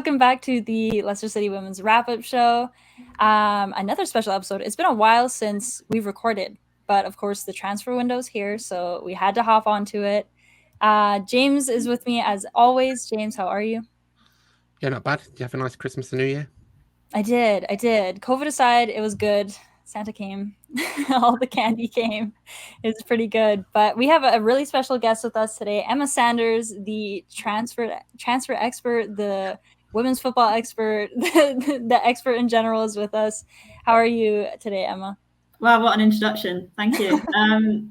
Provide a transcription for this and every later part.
welcome back to the Leicester City Women's Wrap-Up Show. Another special episode. It's been a while since we've recorded, but of course the transfer window's here, so we had to hop onto it. James is with me as always. James, how are you? Yeah, not bad. Did you have a nice Christmas and New Year? I did. COVID aside, it was good. Santa came. All the candy came. It was pretty good. But we have a really special guest with us today, Emma Sanders, the transfer expert, the women's football expert, the expert in general is with us. How are you today, Emma? Wow, what an introduction. Thank you.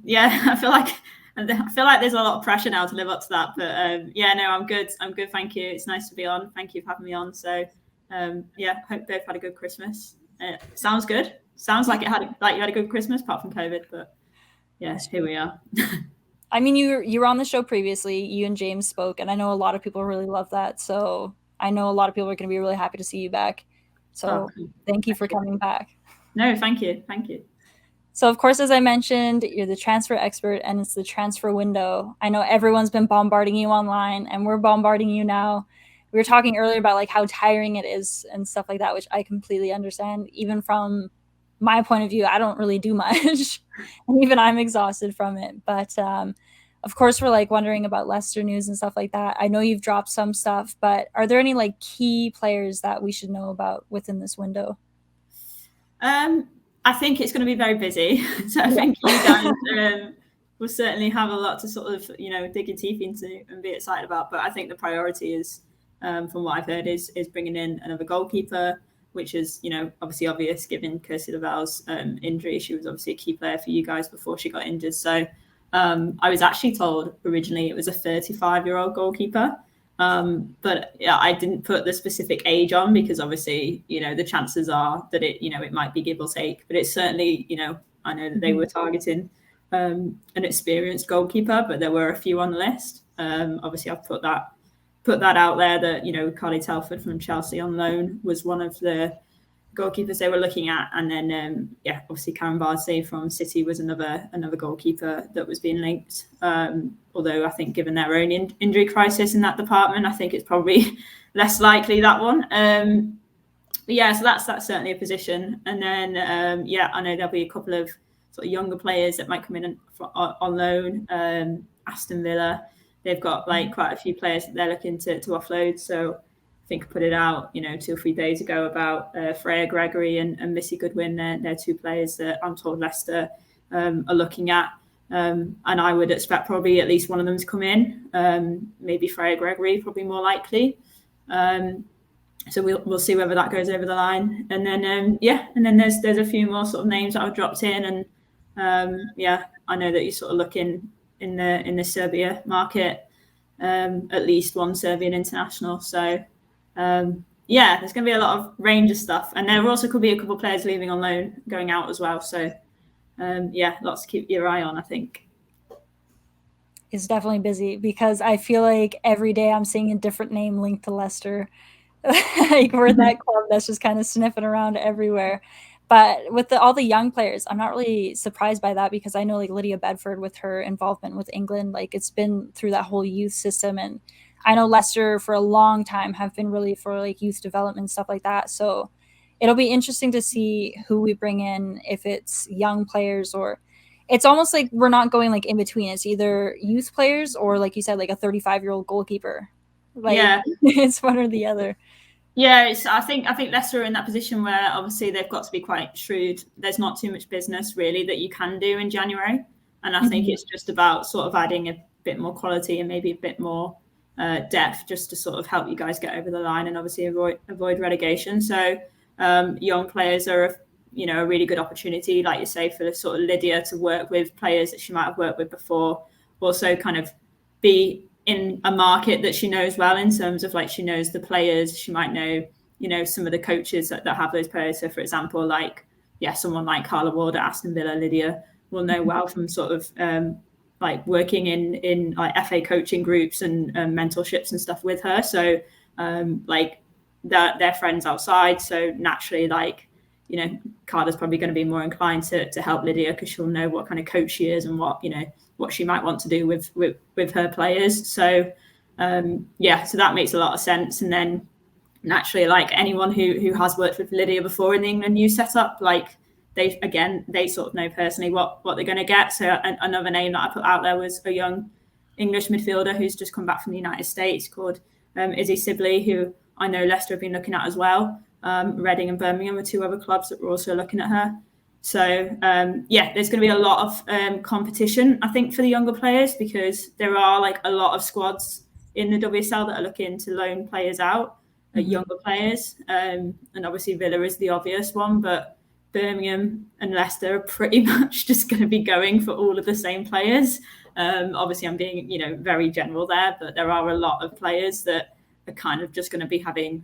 Yeah, I feel like there's a lot of pressure now to live up to that. But yeah, no, I'm good. Thank you. It's nice to be on. Thank you for having me on. So yeah, hope both had a good Christmas. Sounds good. Sounds like you had a good Christmas apart from COVID, but yes, here we are. I mean, you were on the show previously. You and James spoke, and I know a lot of people really love that. So I know a lot of people are going to be really happy to see you back. So thank you for coming back. No, thank you. Thank you. So, of course, as I mentioned, you're the transfer expert, and it's the transfer window. I know everyone's been bombarding you online, and we're bombarding you now. We were talking earlier about like how tiring it is and stuff like that, which I completely understand. Even from my point of view, I don't really do much, and even I'm exhausted from it. But of course, we're like wondering about Leicester news and stuff like that. I know you've dropped some stuff, but are there any like key players that we should know about within this window? I think it's going to be very busy. So I think you guys will certainly have a lot to sort of, dig your teeth into and be excited about. But I think the priority is, from what I've heard, is bringing in another goalkeeper, which is, obviously obvious given Kirsty Lavell's injury. She was obviously a key player for you guys before she got injured. So I was actually told originally it was a 35-year-old goalkeeper. But yeah, I didn't put the specific age on because obviously, the chances are that it might be give or take, but it's certainly, I know that they were targeting an experienced goalkeeper, but there were a few on the list. Obviously I've put that out there that, Carly Telford from Chelsea on loan was one of the goalkeepers they were looking at. And then, obviously Karen Bardsley from City was another goalkeeper that was being linked. Although I think given their own injury crisis in that department, I think it's probably less likely that one. But yeah, so that's certainly a position. And then, I know there'll be a couple of sort of younger players that might come in on loan. Aston Villa, they've got like quite a few players that they're looking to offload. So I think I put it out, 2 or 3 days ago about Freya Gregory and Missy Goodwin. They're two players that I'm told Leicester are looking at. And I would expect probably at least one of them to come in. Maybe Freya Gregory, probably more likely. So we'll see whether that goes over the line. And then and then there's a few more sort of names that I've dropped in. And I know that you're sort of looking in the Serbia market, at least one Serbian international. So there's going to be a lot of range of stuff. And there also could be a couple of players leaving on loan, going out as well. So lots to keep your eye on, I think. It's definitely busy because I feel like every day I'm seeing a different name linked to Leicester. Like we're that club that's just kind of sniffing around everywhere. But with all the young players, I'm not really surprised by that because I know like Lydia Bedford with her involvement with England, like it's been through that whole youth system. And I know Leicester for a long time have been really for like youth development, stuff like that. So it'll be interesting to see who we bring in, if it's young players or it's almost like we're not going like in between. It's either youth players or like you said, like a 35-year-old goalkeeper. Like, yeah, it's one or the other. Yeah, I think Leicester are in that position where obviously they've got to be quite shrewd. There's not too much business really that you can do in January. And I think it's just about sort of adding a bit more quality and maybe a bit more depth just to sort of help you guys get over the line and obviously avoid relegation. So young players are a really good opportunity, like you say, for sort of Lydia to work with players that she might have worked with before. Also kind of be in a market that she knows well in terms of like she knows the players, she might know, some of the coaches that have those players. So for example, like, someone like Carla Ward at Aston Villa, Lydia will know well from sort of like working in like FA coaching groups and mentorships and stuff with her. So like they're friends outside. So naturally, like, Carla's probably going to be more inclined to help Lydia because she'll know what kind of coach she is and what she might want to do with her players. So so that makes a lot of sense. And then naturally, like anyone who has worked with Lydia before in the England youth setup, like they sort of know personally what they're going to get. So another name that I put out there was a young English midfielder who's just come back from the United States called Izzy Sibley, who I know Leicester have been looking at as well. Reading and Birmingham are two other clubs that were also looking at her. So there's going to be a lot of competition, I think, for the younger players, because there are like a lot of squads in the WSL that are looking to loan players out, younger players. And obviously Villa is the obvious one, but Birmingham and Leicester are pretty much just going to be going for all of the same players. Obviously I'm being, very general there, but there are a lot of players that are kind of just going to be having,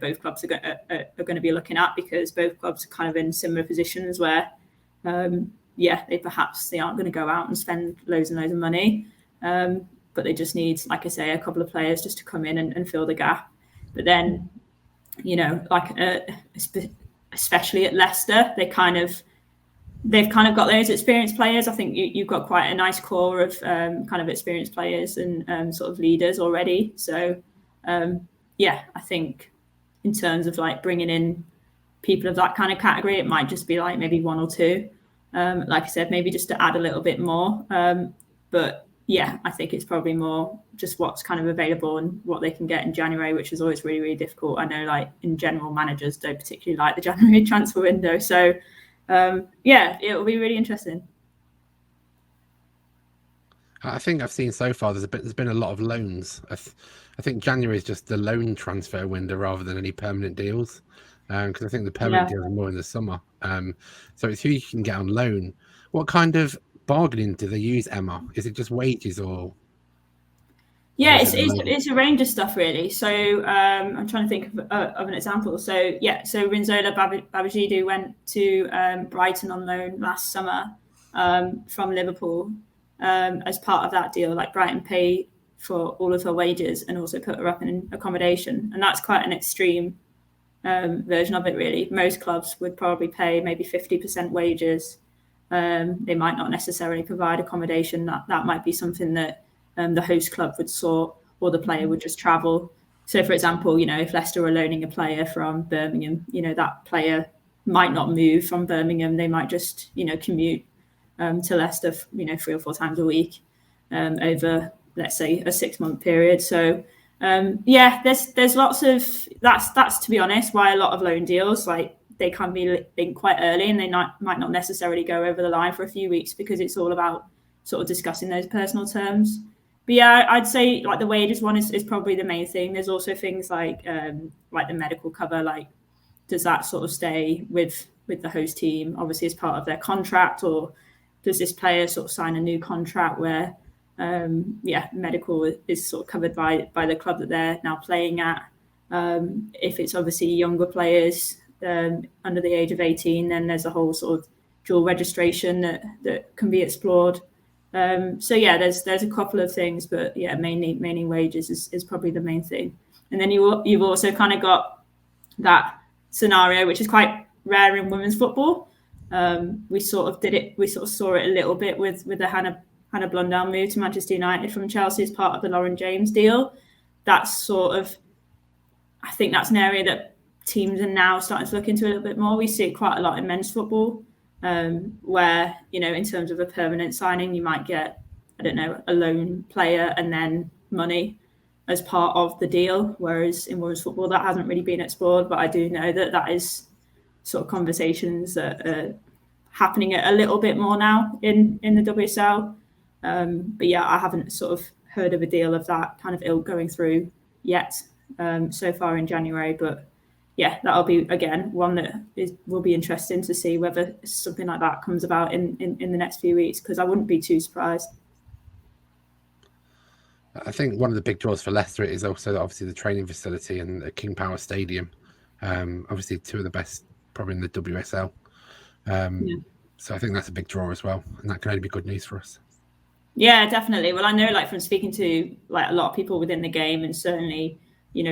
both clubs are going to be looking at, because both clubs are kind of in similar positions where, they aren't going to go out and spend loads and loads of money. But they just need, like I say, a couple of players just to come in and fill the gap. But then, especially at Leicester, they've kind of got those experienced players. I think you've got quite a nice core of kind of experienced players and sort of leaders already. So, I think in terms of like bringing in people of that kind of category, it might just be like maybe one or two. Like I said, maybe just to add a little bit more. But I think it's probably more just what's kind of available and what they can get in January, which is always really, really difficult. I know, like in general, managers don't particularly like the January transfer window. So, it will be really interesting. I think I've seen so far there's been a lot of loans. I think January is just the loan transfer window rather than any permanent deals, because I think the permanent deals are more in the summer. So it's who you can get on loan. What kind of bargaining do they use, Emma? Is it just wages or? Yeah, it's a range of stuff really. So I'm trying to think of an example. So Rinzola Babajidou went to Brighton on loan last summer from Liverpool. As part of that deal, like Brighton pay for all of her wages and also put her up in accommodation, and that's quite an extreme version of it really. Most clubs would probably pay maybe 50% wages. They might not necessarily provide accommodation. That might be something that the host club would sort, or the player would just travel. So for example, if Leicester were loaning a player from Birmingham, that player might not move from Birmingham. They might just commute to Leicester, 3 or 4 times a week over, let's say, a 6-month period. So there's lots of that's to be honest why a lot of loan deals, like, they can be linked quite early, and they might not necessarily go over the line for a few weeks, because it's all about sort of discussing those personal terms. But I'd say like the wages one is probably the main thing. There's also things like the medical cover, like does that sort of stay with the host team, obviously as part of their contract, or does this player sort of sign a new contract where medical is sort of covered by the club that they're now playing at. If it's obviously younger players under the age of 18, then there's a whole sort of dual registration that can be explored. There's a couple of things, but mainly wages is probably the main thing. And then you've also kind of got that scenario, which is quite rare in women's football. We sort of saw it a little bit with the Hannah Blundell move to Manchester United from Chelsea as part of the Lauren James deal. That's sort of, I think that's an area that teams are now starting to look into a little bit more. We see it quite a lot in men's football, where, in terms of a permanent signing, you might get, a loan player and then money as part of the deal. Whereas in women's football, that hasn't really been explored. But I do know that is sort of conversations that are happening a little bit more now in the WSL. I haven't sort of heard of a deal of that kind of ilk going through yet so far in January. But that'll be, again, one that will be interesting to see whether something like that comes about in the next few weeks, because I wouldn't be too surprised. I think one of the big draws for Leicester is also obviously the training facility and the King Power Stadium. Obviously two of the best probably in the WSL. So I think that's a big draw as well, and that can only be good news for us. Yeah, definitely. Well, I know, like, from speaking to like a lot of people within the game, and certainly,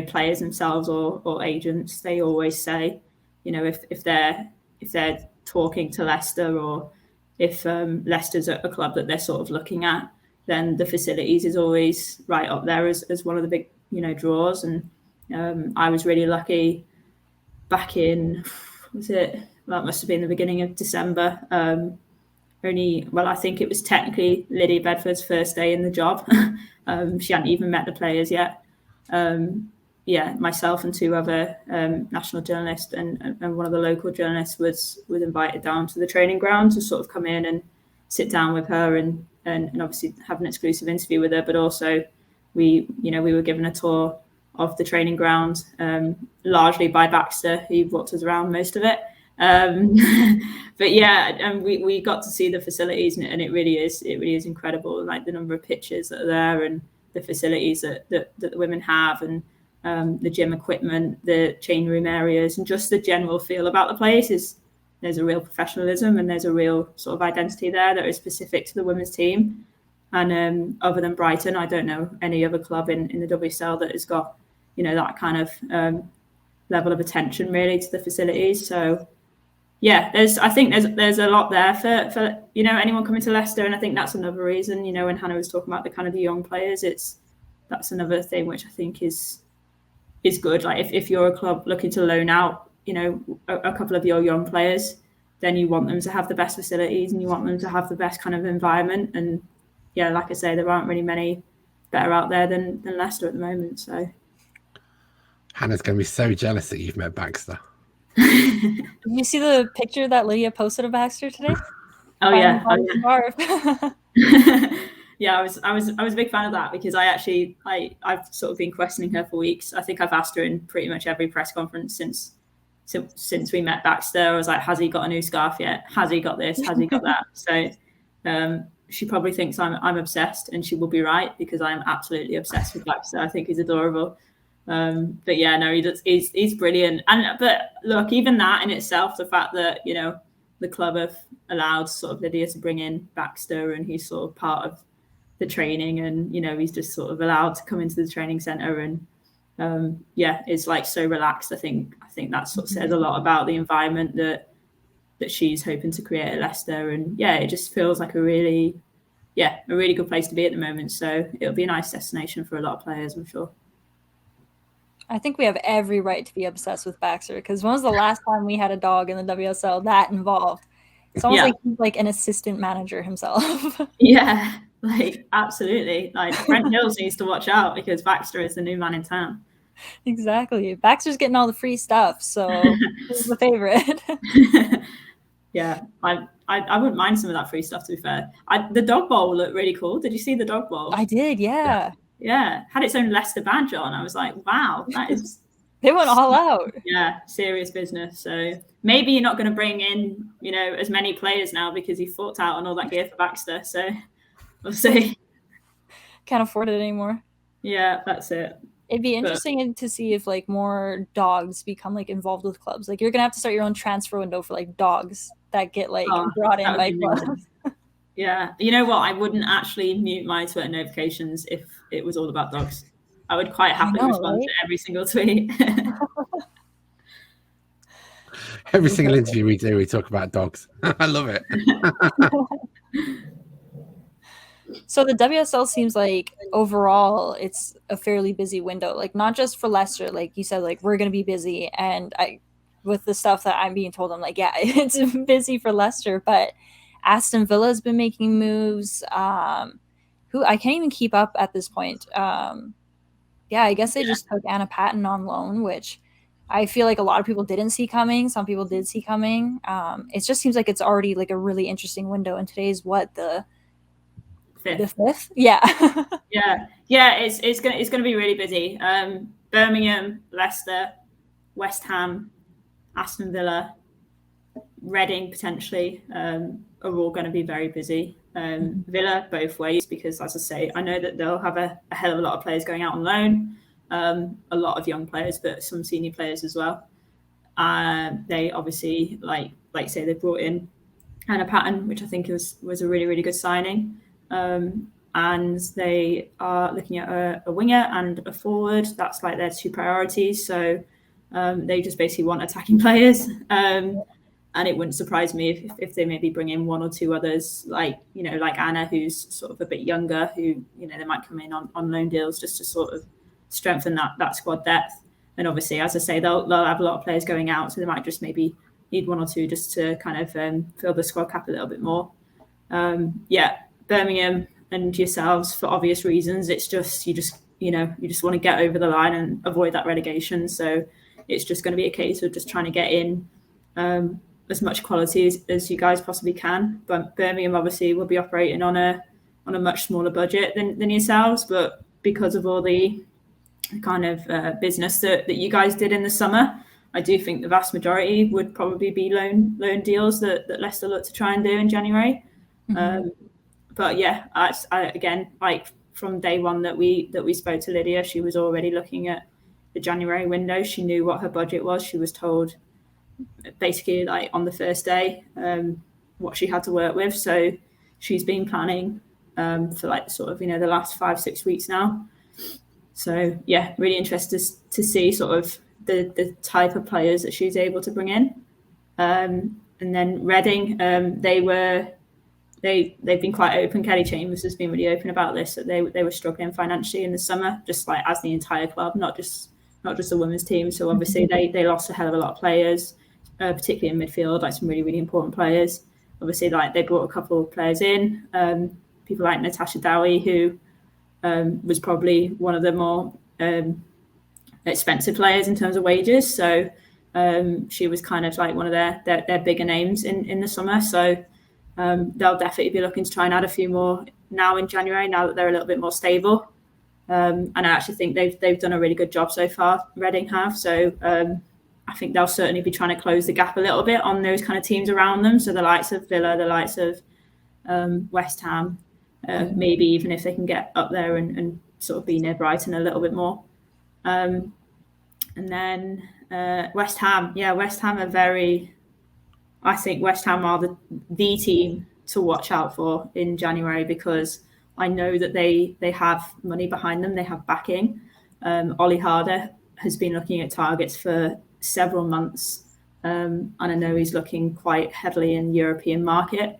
players themselves or agents, they always say, if they're talking to Leicester, or if Leicester's a club that they're sort of looking at, then the facilities is always right up there as one of the big, draws. And I was really lucky back in, that must have been the beginning of December. I think it was technically Lydia Bedford's first day in the job. She hadn't even met the players yet. Myself and two other national journalists and one of the local journalists was invited down to the training ground to sort of come in and sit down with her and obviously have an exclusive interview with her. But also we were given a tour of the training ground, largely by Baxter, who walked us around most of it. But yeah, and we got to see the facilities, and it really is incredible, like the number of pitches that are there and the facilities that the women have, and the gym equipment, the change room areas, and just the general feel about the place is there's a real professionalism and there's a real sort of identity there that is specific to the women's team. And other than Brighton, I don't know any other club in the WSL that has got, that kind of level of attention really to the facilities. So yeah, I think there's a lot there for anyone coming to Leicester, and I think that's another reason. When Hannah was talking about the kind of the young players, that's another thing which I think is good. Like if you're a club looking to loan out, a couple of your young players, then you want them to have the best facilities and you want them to have the best kind of environment. And yeah, like I say, there aren't really many better out there than Leicester at the moment. So Hannah's going to be so jealous that you've met Baxter. Did you see the picture that Lydia posted of Baxter today? Oh yeah. Yeah, I was a big fan of that, because I've sort of been questioning her for weeks. I think I've asked her in pretty much every press conference since we met Baxter. I was like, has he got a new scarf yet? Has he got this? Has he got that? So she probably thinks I'm obsessed, and she will be right, because I am absolutely obsessed with Baxter. I think he's adorable. But yeah, no, he's brilliant. But look, even that in itself, the fact that the club have allowed sort of Lydia to bring in Baxter, and he's sort of part of the training, and he's just sort of allowed to come into the training centre, and it's like so relaxed. I think that sort of says a lot about the environment that she's hoping to create at Leicester. And yeah, it just feels like a really good place to be at the moment. So it'll be a nice destination for a lot of players, I'm sure. I think we have every right to be obsessed with Baxter, because when was the last time we had a dog in the WSL that involved? It's almost like he's like an assistant manager himself. Yeah, like absolutely. Like Brent Hills needs to watch out, because Baxter is the new man in town. Exactly. Baxter's getting all the free stuff, so he's the favorite. Yeah, I wouldn't mind some of that free stuff, to be fair. The dog bowl looked really cool. Did you see the dog bowl? I did, yeah. Yeah, had its own Leicester badge on. I was like, wow, that is... They went all out. Yeah, serious business. So maybe you're not going to bring in, as many players now, because you forked out on all that gear for Baxter. So we'll see. Can't afford it anymore. Yeah, that's it. It'd be interesting to see if like more dogs become like involved with clubs. Like you're gonna have to start your own transfer window for like dogs that get like brought in by clubs. Yeah, you know what? I wouldn't actually mute my Twitter notifications if it was all about dogs. I would quite happily respond to every single tweet. Every single interview we do, we talk about dogs. I love it. So the WSL seems like overall it's a fairly busy window. Like not just for Leicester, like you said, like we're gonna be busy, and with the stuff that I'm being told, I'm like, yeah, it's busy for Leicester, but Aston Villa has been making moves. Who I can't even keep up at this point. Yeah, I guess they just took Anna Patton on loan, which I feel like a lot of people didn't see coming. Some people did see coming. It just seems like it's already like a really interesting window. And today's what, the fifth? Yeah. Yeah. It's gonna be really busy. Birmingham, Leicester, West Ham, Aston Villa, Reading potentially are all going to be very busy. Villa both ways, because as I say, I know that they'll have a hell of a lot of players going out on loan, a lot of young players, but some senior players as well. They obviously like say they brought in Anna Patton, which I think was a really, really good signing. And they are looking at a winger and a forward. That's like their two priorities. So they just basically want attacking players. And it wouldn't surprise me if they maybe bring in one or two others, like Anna, who's sort of a bit younger, who they might come in on loan deals just to sort of strengthen that squad depth. And obviously, as I say, they'll have a lot of players going out, so they might just maybe need one or two just to kind of fill the squad cap a little bit more. Birmingham and yourselves, for obvious reasons, it's just you just want to get over the line and avoid that relegation. So it's just going to be a case of just trying to get in as much quality as you guys possibly can. But Birmingham obviously will be operating on a much smaller budget than yourselves, but because of all the kind of business that you guys did in the summer, I do think the vast majority would probably be loan deals that Leicester look to try and do in January. But yeah, I again, like from day one that we spoke to Lydia, she was already looking at the January window. She knew what her budget was. She was told basically like on the first day what she had to work with. So she's been planning for like sort of the last 5-6 weeks now. So yeah, really interested to see sort of the type of players that she's able to bring in. And then Reading, they've been quite open. Kelly Chambers has been really open about this, that they were struggling financially in the summer, just like as the entire club, not just the women's team. So obviously they lost a hell of a lot of players, particularly in midfield, like some really, really important players. Obviously, like they brought a couple of players in, people like Natasha Dowie, who was probably one of the more expensive players in terms of wages. So she was kind of like one of their bigger names in the summer. So they'll definitely be looking to try and add a few more now in January, now that they're a little bit more stable. And I actually think they've done a really good job so far, Reading have. So I think they'll certainly be trying to close the gap a little bit on those kind of teams around them. So the likes of Villa, the likes of West Ham, maybe even if they can get up there and sort of be near Brighton a little bit more. And then West Ham. Yeah, West Ham are very... I think West Ham are the team to watch out for in January, because I know that they have money behind them. They have backing. Ollie Harder has been looking at targets for several months, and I know he's looking quite heavily in the European market.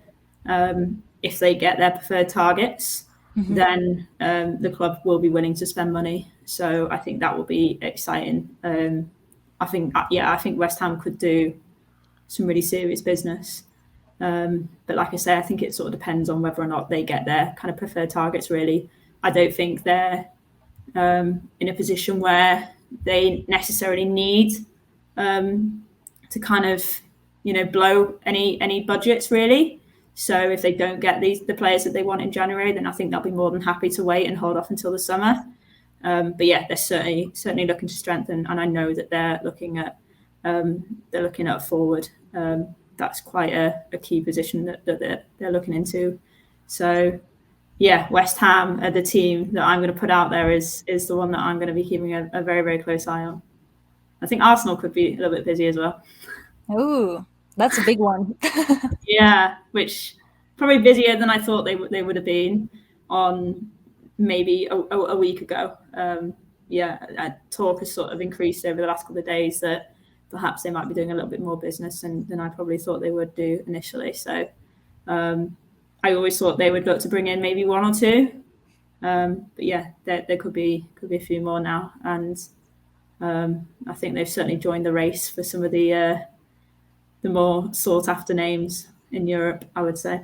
If they get their preferred targets, then the club will be willing to spend money. So I think that will be exciting. I think West Ham could do some really serious business. But like I say, I think it sort of depends on whether or not they get their kind of preferred targets, really. I don't think they're in a position where they necessarily need to kind of, blow any budgets, really. So if they don't get the players that they want in January, then I think they'll be more than happy to wait and hold off until the summer. But yeah, they're certainly looking to strengthen, and I know that they're looking at forward. That's quite a key position that they're looking into. So yeah, West Ham are the team that I'm going to put out there is the one that I'm going to be keeping a very, very close eye on. I think Arsenal could be a little bit busy as well. Ooh, that's a big one. Yeah, which probably busier than I thought they would have been on maybe a week ago. Talk has sort of increased over the last couple of days that perhaps they might be doing a little bit more business than I probably thought they would do initially. So I always thought they would look to bring in maybe one or two. But yeah, there could be a few more now. And I think they've certainly joined the race for some of the more sought after names in Europe, I would say.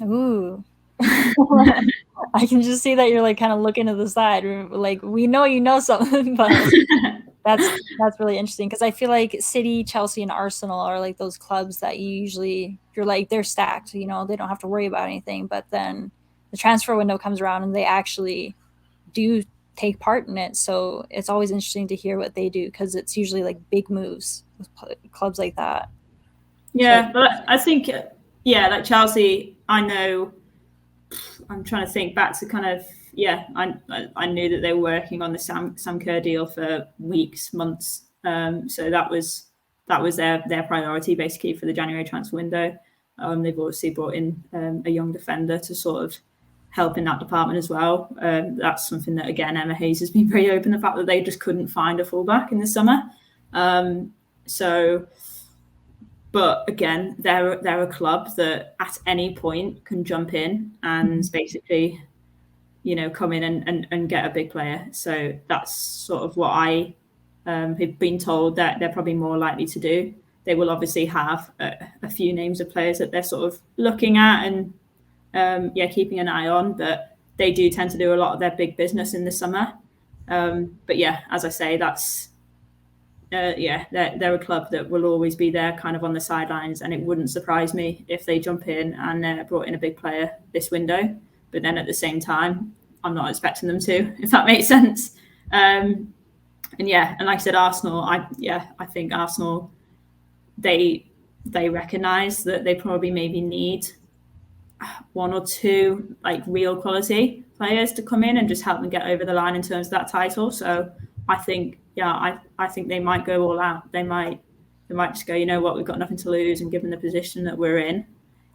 Ooh. I can just see that you're like kind of looking to the side. Like, we know you know something, but that's really interesting, because I feel like City, Chelsea, and Arsenal are like those clubs that you're like, they're stacked, they don't have to worry about anything. But then the transfer window comes around and they actually do take part in it. So it's always interesting to hear what they do, because it's usually like big moves with clubs like that. Yeah, but I think, like Chelsea, I know, I'm trying to think back to kind of, I knew that they were working on the Sam Kerr deal for weeks, months. So that was their priority basically for the January transfer window. They've obviously brought in a young defender to sort of help in that department as well. That's something that, again, Emma Hayes has been very open, the fact that they just couldn't find a fullback in the summer. But again, they're a club that at any point can jump in and basically, come in and get a big player. So that's sort of what I who've been told that they're probably more likely to do. They will obviously have a few names of players that they're sort of looking at and keeping an eye on, but they do tend to do a lot of their big business in the summer. But yeah, as I say, that's they're a club that will always be there kind of on the sidelines, and it wouldn't surprise me if they jump in and brought in a big player this window. But then at the same time, I'm not expecting them to, if that makes sense. And like I said, Arsenal, I think Arsenal, they recognise that they probably maybe need one or two like real quality players to come in and just help them get over the line in terms of that title. So I think, I think they might go all out. They might just go, you know what, we've got nothing to lose, and given the position that we're in,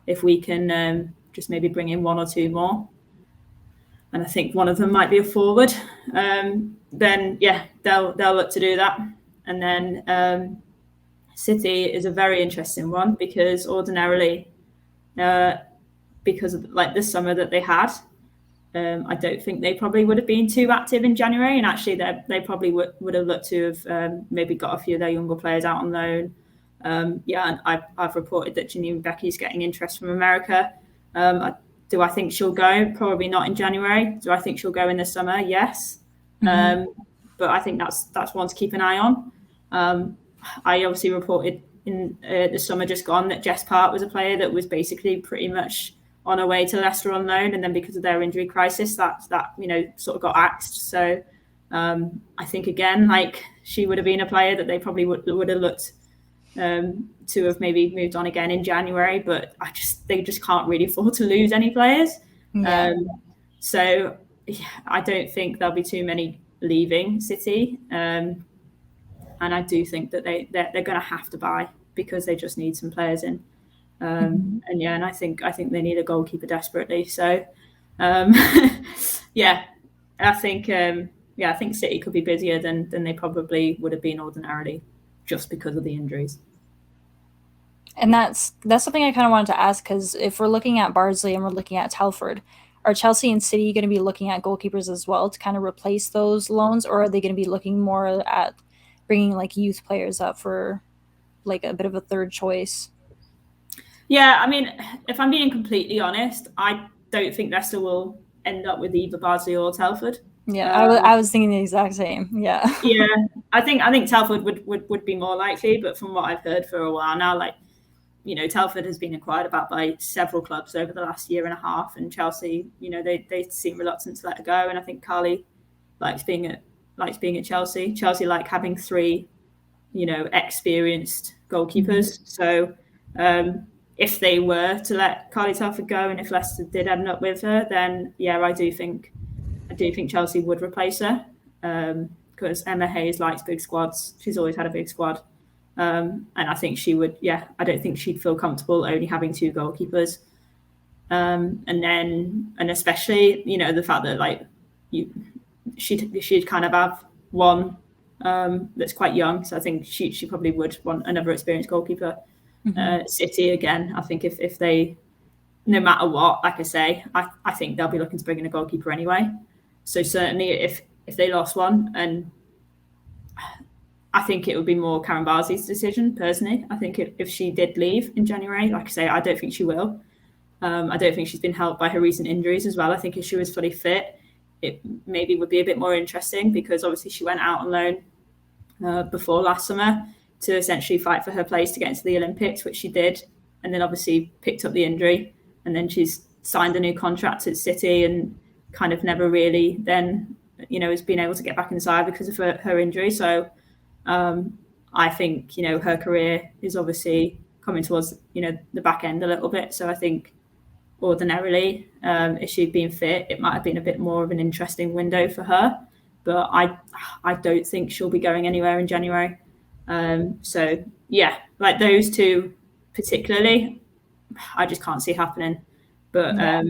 if we can just maybe bring in one or two more, and I think one of them might be a forward, then they'll look to do that. And then City is a very interesting one, because ordinarily, because of like the summer that they had, I don't think they probably would have been too active in January, and actually they probably would have looked to have maybe got a few of their younger players out on loan. And I've reported that Janine Becky's getting interest from America. Do I think she'll go? Probably not in January. Do I think she'll go in the summer? Yes. But I think that's one to keep an eye on. I obviously reported in the summer just gone that Jess Part was a player that was basically pretty much on her way to Leicester on loan, and then because of their injury crisis, that sort of got axed. So I think again, like, she would have been a player that they probably would have looked to have maybe moved on again in January, but they just can't really afford to lose any players. So I don't think there'll be too many leaving City, and I do think that they're going to have to buy, because they just need some players in. And I think they need a goalkeeper desperately. So I think City could be busier than they probably would have been ordinarily, just because of the injuries. And that's something I kind of wanted to ask, because if we're looking at Bardsley and we're looking at Telford, are Chelsea and City going to be looking at goalkeepers as well to kind of replace those loans, or are they going to be looking more at bringing like youth players up for like a bit of a third choice? Yeah, I mean, if I'm being completely honest, I don't think Leicester will end up with either Bardsley or Telford. Yeah, I was thinking the exact same. Yeah. Yeah, I think Telford would be more likely, but from what I've heard for a while now, like, Telford has been inquired about by several clubs over the last year and a half, and Chelsea, they seem reluctant to let her go. And I think Carly likes being at Chelsea. Chelsea like having three, experienced goalkeepers. So if they were to let Carly Telford go, and if Leicester did end up with her, then I do think Chelsea would replace her, because Emma Hayes likes big squads. She's always had a big squad. And I think she would, I don't think she'd feel comfortable only having two goalkeepers. And especially, the fact that like she'd kind of have one that's quite young. So I think she probably would want another experienced goalkeeper. City, again, I think if they, no matter what, like I say, I think they'll be looking to bring in a goalkeeper anyway. So certainly if they lost one, and I think it would be more Karen Bardsley's decision, personally. I think if she did leave in January, like I say, I don't think she will. I don't think she's been helped by her recent injuries as well. I think if she was fully fit, it maybe would be a bit more interesting, because obviously she went out on loan before last summer to essentially fight for her place to get into the Olympics, which she did, and then obviously picked up the injury, and then she's signed a new contract at City and kind of never really then, has been able to get back inside because of her injury. So I think, her career is obviously coming towards, the back end a little bit. So I think ordinarily, if she'd been fit, it might have been a bit more of an interesting window for her. But I don't think she'll be going anywhere in January. So like those two particularly, I just can't see happening. But I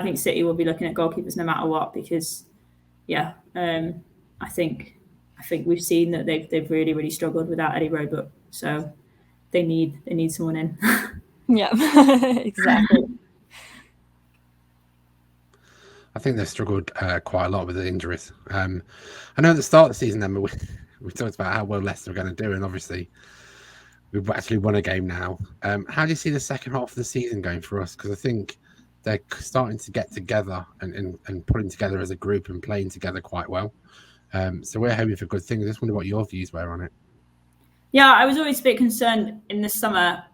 think City will be looking at goalkeepers no matter what, because I think we've seen that they've really, really struggled without Eddie Roebuck. So they need someone in. Yeah, exactly. I think they've struggled quite a lot with the injuries. I know at the start of the season, Emma, we talked about how well Leicester are going to do, and obviously we've actually won a game now. How do you see the second half of the season going for us? Because I think they're starting to get together and putting together as a group and playing together quite well. So we're hoping for good things. I just wonder what your views were on it. Yeah, I was always a bit concerned in the summer,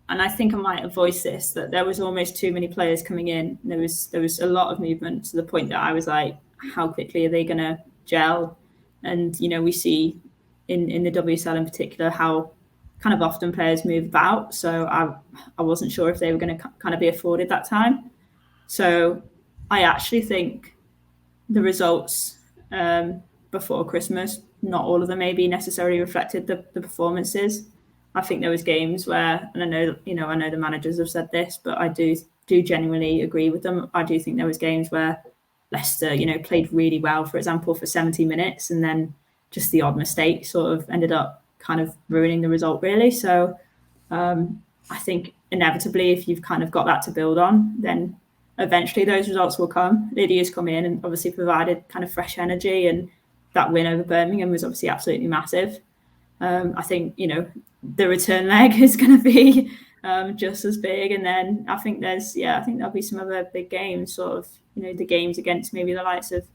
and I think I might have voiced this, that there was almost too many players coming in. There was a lot of movement to the point that I was like, how quickly are they going to gel? And, you know, we see in the WSL in particular how kind of often players move about. So I wasn't sure if they were going to kind of be afforded that time. So I actually think the results before Christmas, not all of them maybe necessarily reflected the performances. I think there was games where, and I know the managers have said this, but I do genuinely agree with them. I do think there was games where Leicester, you know, played really well, for example, for 70 minutes, and then just the odd mistake sort of ended up kind of ruining the result, really. So I think inevitably, if you've kind of got that to build on, then eventually those results will come. Lydia's come in and obviously provided kind of fresh energy, and that win over Birmingham was obviously absolutely massive. I think, you know, the return leg is going to be just as big. And then I think there'll be some other big games, sort of, you know, the games against maybe the likes of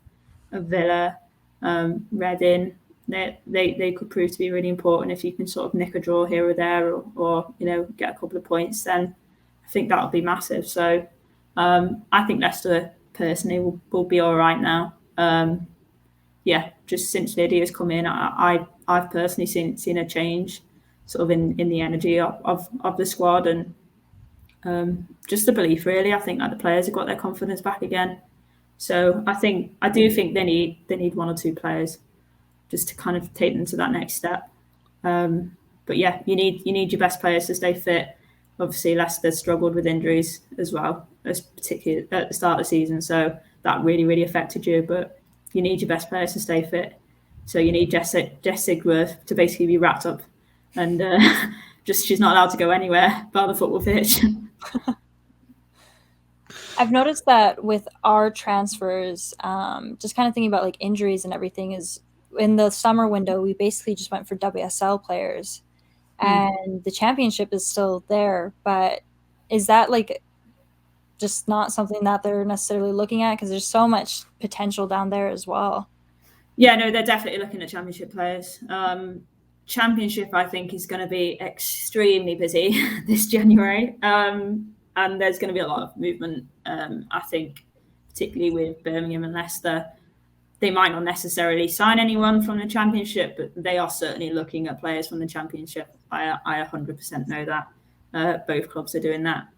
Villa, Reading. They could prove to be really important if you can sort of nick a draw here or there, or you know, get a couple of points. Then I think that'll be massive. So I think Leicester personally will be all right now. Just since Lydia's come in, I've personally seen a change sort of in the energy of the squad, and just the belief, really. I think that the players have got their confidence back again. So I do think they need one or two players just to kind of take them to that next step. But yeah, you need your best players to stay fit. Obviously, Leicester struggled with injuries as well, particularly at the start of the season. So that really, really affected you. But you need your best players to stay fit. So you need Jess Sigworth to basically be wrapped up, and she's not allowed to go anywhere but the football pitch. I've noticed that with our transfers, just kind of thinking about like injuries and everything, is in the summer window, we basically just went for WSL players, and the championship is still there. But is that like just not something that they're necessarily looking at? Because there's so much potential down there as well. Yeah, no, they're definitely looking at championship players. Championship, I think, is going to be extremely busy this January. And there's going to be a lot of movement. I think, particularly with Birmingham and Leicester, they might not necessarily sign anyone from the Championship, but they are certainly looking at players from the Championship. I 100% know that. Both clubs are doing that.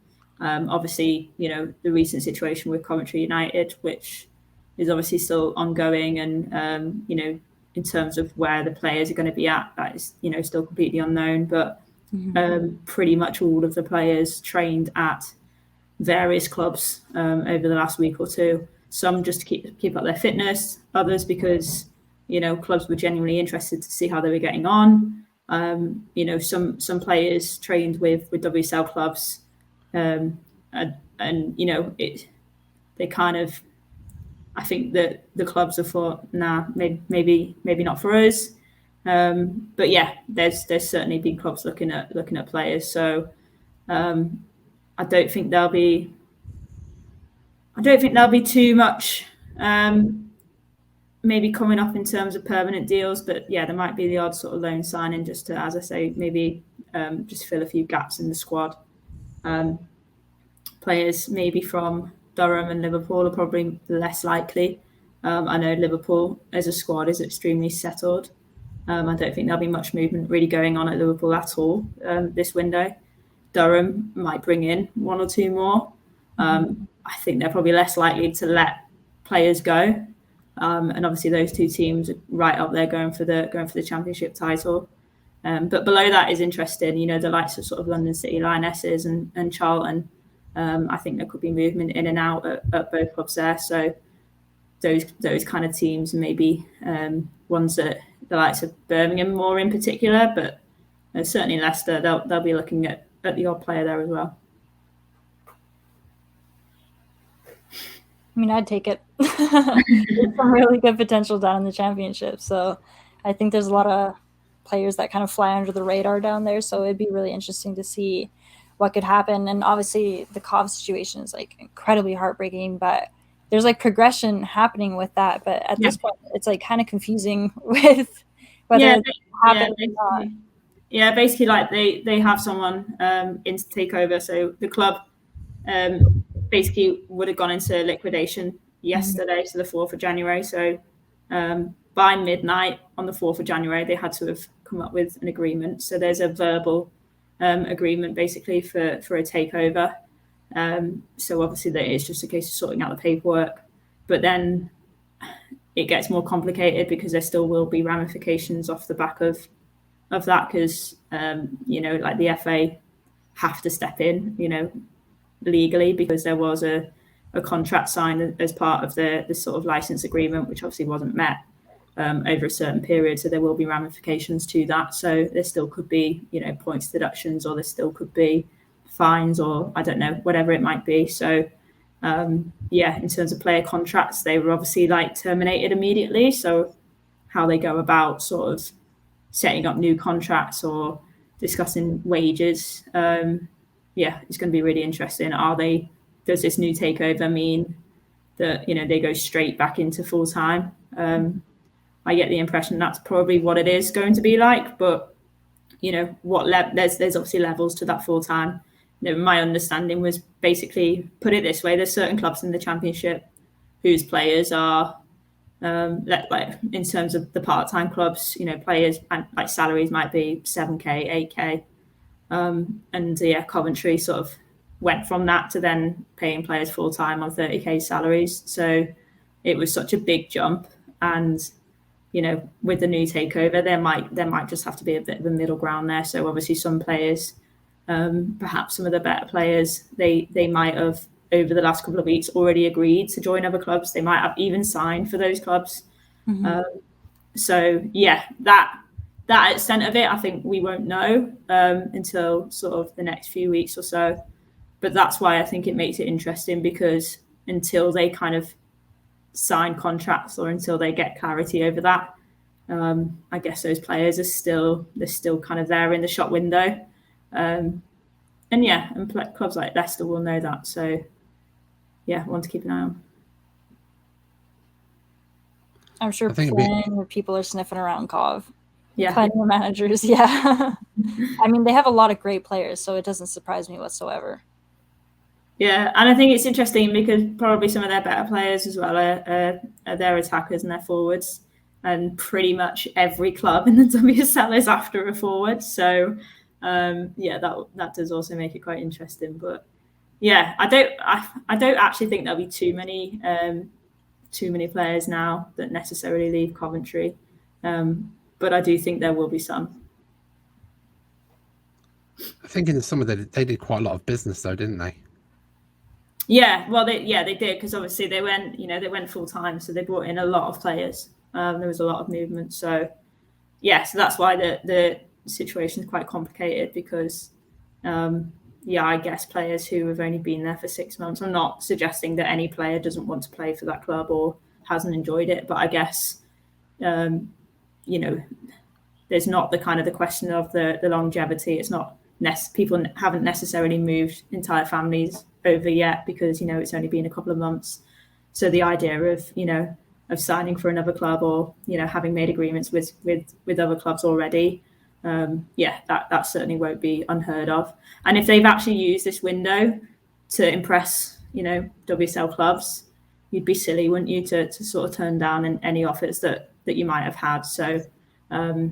Obviously, you know, the recent situation with Coventry United, which is obviously still ongoing, and you know, in terms of where the players are going to be at, that is, you know, still completely unknown. But pretty much all of the players trained at various clubs over the last week or two. Some just to keep up their fitness, others because, you know, clubs were genuinely interested to see how they were getting on. You know, some players trained with WSL clubs, and you know, they kind of, I think that the clubs have thought, nah, maybe not for us. But yeah, there's certainly been clubs looking at players. So I don't think there'll be too much maybe coming up in terms of permanent deals. But yeah, there might be the odd sort of loan signing just to, as I say, maybe just fill a few gaps in the squad. Players maybe from Durham and Liverpool are probably less likely. I know Liverpool as a squad is extremely settled. I don't think there'll be much movement really going on at Liverpool at all this window. Durham might bring in one or two more. I think they're probably less likely to let players go. And obviously those two teams are right up there going for the Championship title. But below that is interesting, you know, the likes of sort of London City Lionesses and Charlton. I think there could be movement in and out at both clubs there. So those kind of teams, maybe ones that the likes of Birmingham more in particular, but certainly Leicester, they'll be looking at the odd player there as well. I mean, I'd take it. There's some really good potential down in the Championship. So I think there's a lot of players that kind of fly under the radar down there, so it'd be really interesting to see what could happen. And obviously the Cov situation is like incredibly heartbreaking, but there's like progression happening with that. But at this point, it's like kind of confusing with whether it happens or not. Yeah, basically, like they have someone in to take over. So the club basically would have gone into liquidation yesterday, so the 4th of January. So by midnight on the 4th of January, they had to have come up with an agreement. So there's a verbal agreement basically for a takeover. So obviously it's just a case of sorting out the paperwork. But then it gets more complicated because there still will be ramifications off the back of that, because like the FA have to step in, legally, because there was a contract signed as part of the sort of license agreement, which obviously wasn't met over a certain period. So there will be ramifications to that. So there still could be, points deductions, or there still could be fines, or I don't know, whatever it might be. So in terms of player contracts, they were obviously like terminated immediately. So how they go about sort of setting up new contracts or discussing wages, it's going to be really interesting. Does this new takeover mean that they go straight back into full time? I get the impression that's probably what it is going to be like, but there's obviously levels to that full time. My understanding was basically, put it this way: there's certain clubs in the Championship whose players are like in terms of the part-time clubs, players and like salaries might be 7k, 8k, and Coventry sort of went from that to then paying players full-time on 30k salaries. So it was such a big jump, and with the new takeover, there might just have to be a bit of a middle ground there. So obviously some players, perhaps some of the better players, they might have over the last couple of weeks already agreed to join other clubs. They might have even signed for those clubs. That extent of it, I think we won't know until sort of the next few weeks or so. But that's why I think it makes it interesting, because until they kind of sign contracts or until they get clarity over that, I guess those players are still kind of there in the shop window. And clubs like Leicester will know that. So one to keep an eye on. I'm sure plenty of people are sniffing around Cov. Yeah. Plenty of managers, yeah. I mean, they have a lot of great players, so it doesn't surprise me whatsoever. Yeah, and I think it's interesting because probably some of their better players as well are their attackers and their forwards. And pretty much every club in the WSL is after a forward. So, that does also make it quite interesting. But yeah, I don't actually think there'll be too many players now that necessarily leave Coventry, but I do think there will be some. I think in the summer they did quite a lot of business though, didn't they? Yeah, well, they did, because obviously they went full time, so they brought in a lot of players. There was a lot of movement, so so that's why the situation is quite complicated, because I guess players who have only been there for 6 months. I'm not suggesting that any player doesn't want to play for that club or hasn't enjoyed it, but I guess there's not the kind of the question of the longevity. It's not people haven't necessarily moved entire families over yet, because it's only been a couple of months. So the idea of signing for another club, or having made agreements with other clubs already, that certainly won't be unheard of. And if they've actually used this window to impress WSL clubs, you'd be silly, wouldn't you, to sort of turn down any offers that you might have had. So I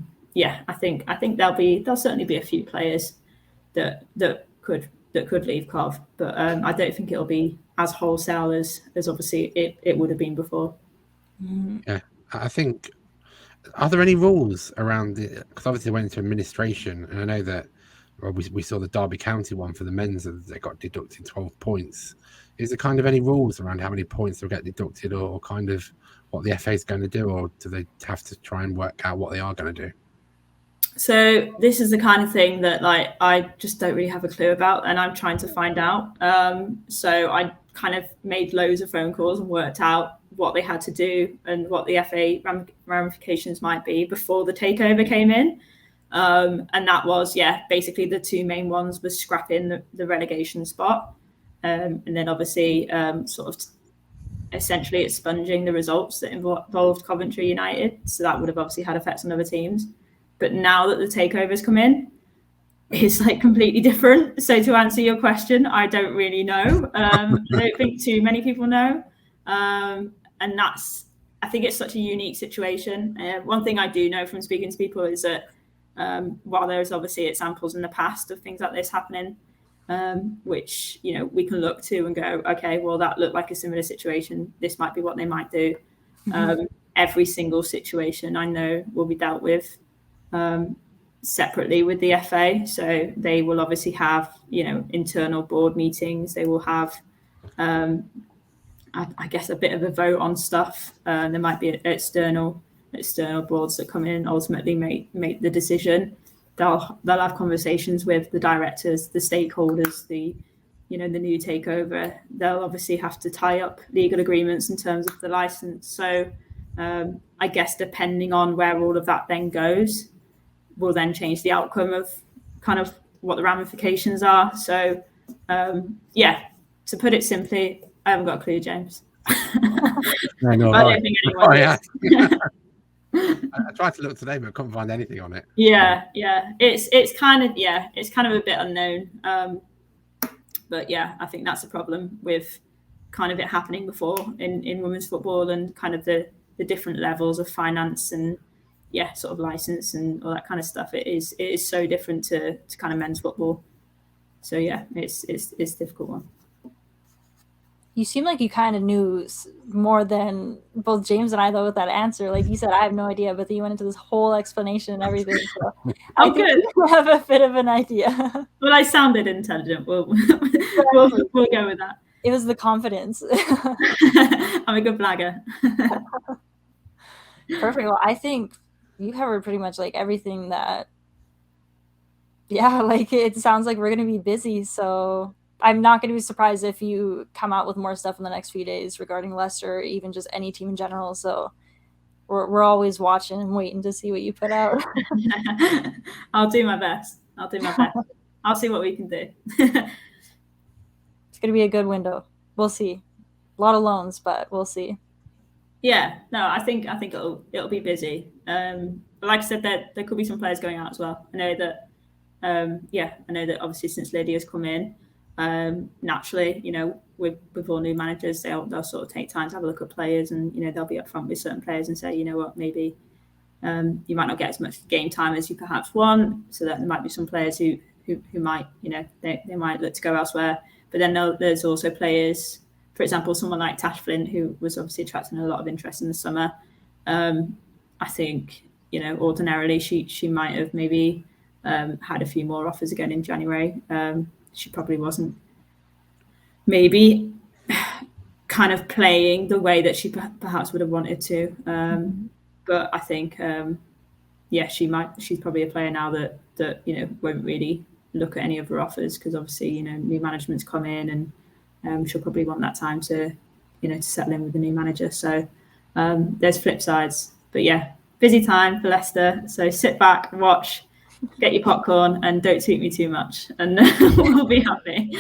think there'll certainly be a few players that could leave Cov, but I don't think it'll be as wholesale as obviously it would have been before. Yeah, I think. Are there any rules around it? Because obviously they went into administration, and I know that we saw the Derby County one for the men's, and they got deducted 12 points. Is there kind of any rules around how many points they'll get deducted, or kind of what the FA is going to do, or do they have to try and work out what they are going to do? So this is the kind of thing that like I just don't really have a clue about, and I'm trying to find out. So I kind of made loads of phone calls and worked out what they had to do and what the FA ramifications might be before the takeover came in. And that was, basically the two main ones was scrapping the relegation spot, and then obviously sort of essentially expunging the results that involved Coventry United. So that would have obviously had effects on other teams. But now that the takeovers come in, it's like completely different. So to answer your question, I don't really know. I don't think too many people know. And I think it's such a unique situation. One thing I do know from speaking to people is that while there's obviously examples in the past of things like this happening, which, we can look to and go, okay, well, that looked like a similar situation. This might be what they might do. Every single situation I know will be dealt with separately with the FA. So they will obviously have, internal board meetings. They will have, I guess, a bit of a vote on stuff. There might be external boards that come in and ultimately make the decision. They'll have conversations with the directors, the stakeholders, the new takeover. They'll obviously have to tie up legal agreements in terms of the license. So I guess depending on where all of that then goes, will then change the outcome of kind of what the ramifications are. So to put it simply, I haven't got a clue, James. I don't think anyone does. I tried to look today, but I couldn't find anything on it. It's kind of a bit unknown. But I think that's a problem with kind of it happening before in women's football, and kind of the different levels of finance and sort of license and all that kind of stuff. It is so different to kind of men's football. So it's a difficult one. You seem like you kind of knew more than both James and I, though, with that answer. Like you said, I have no idea, but then you went into this whole explanation and everything. So I think you have a bit of an idea. Well, I sounded intelligent. We'll go with that. It was the confidence. I'm a good blagger. Perfect. Well, I think you covered pretty much like everything that. Yeah, like it sounds like we're going to be busy, so I'm not going to be surprised if you come out with more stuff in the next few days regarding Leicester, or even just any team in general. So we're always watching and waiting to see what you put out. I'll do my best. I'll see what we can do. It's going to be a good window. We'll see. A lot of loans, but we'll see. Yeah, no, I think it'll be busy. But like I said, there could be some players going out as well. I know that obviously since Lydia's come in, naturally, with all new managers, they'll sort of take time to have a look at players, and they'll be upfront with certain players and say, what, maybe you might not get as much game time as you perhaps want, so that there might be some players who might, they might look to go elsewhere. But then there's also players, for example, someone like Tash Flint, who was obviously attracting a lot of interest in the summer. I think ordinarily she might have maybe had a few more offers again in January. She probably wasn't maybe kind of playing the way that she perhaps would have wanted to. But I think, she's probably a player now that won't really look at any other offers, because obviously, new management's come in, and she'll probably want that time to settle in with the new manager. So there's flip sides. But busy time for Leicester. So sit back, watch, get your popcorn, and don't tweet me too much, and we'll be happy.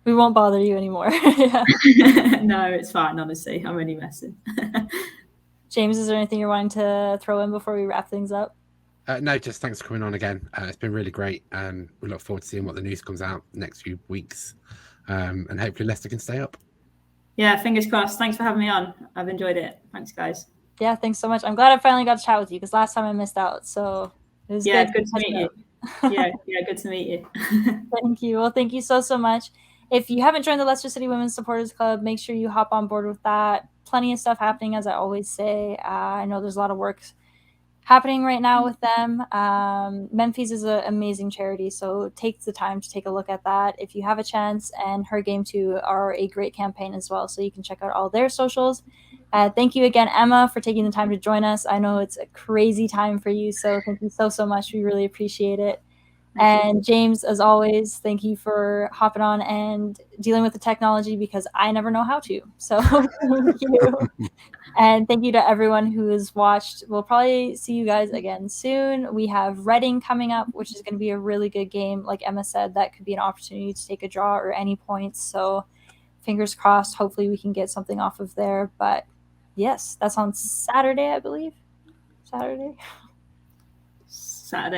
We won't bother you anymore. No, it's fine, honestly. I'm only messing. James, is there anything you're wanting to throw in before we wrap things up? No, just thanks for coming on again. It's been really great. We look forward to seeing what the news comes out next few weeks, and hopefully Leicester can stay up. Yeah, fingers crossed. Thanks for having me on. I've enjoyed it. Thanks, guys. Yeah, thanks so much. I'm glad I finally got to chat with you, because last time I missed out. So it was good to meet you. Good to meet you. Thank you. Well, thank you so much. If you haven't joined the Leicester City Women's Supporters Club, make sure you hop on board with that. Plenty of stuff happening, as I always say. I know there's a lot of work happening right now with them. Memphis is an amazing charity, so take the time to take a look at that if you have a chance. And Her Game Too are a great campaign as well, so you can check out all their socials. Thank you again, Emma, for taking the time to join us. I know it's a crazy time for you, so thank you so much. We really appreciate it. And James, as always, thank you for hopping on and dealing with the technology, because I never know how to. So thank you. And thank you to everyone who has watched. We'll probably see you guys again soon. We have Reading coming up, which is going to be a really good game. Like Emma said, that could be an opportunity to take a draw or any points. So fingers crossed, hopefully we can get something off of there. But yes, that's on Saturday, I believe. Saturday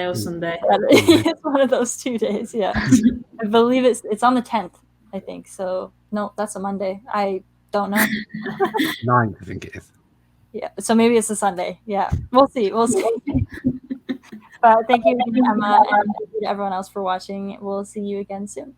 or Sunday. It's one of those 2 days. Yeah. I believe it's on the 10th, I think. So no, that's a Monday. I don't know. 9th, I think it is. Yeah. So maybe it's a Sunday. Yeah. We'll see. But thank you again, Emma, and thank you to everyone else for watching. We'll see you again soon.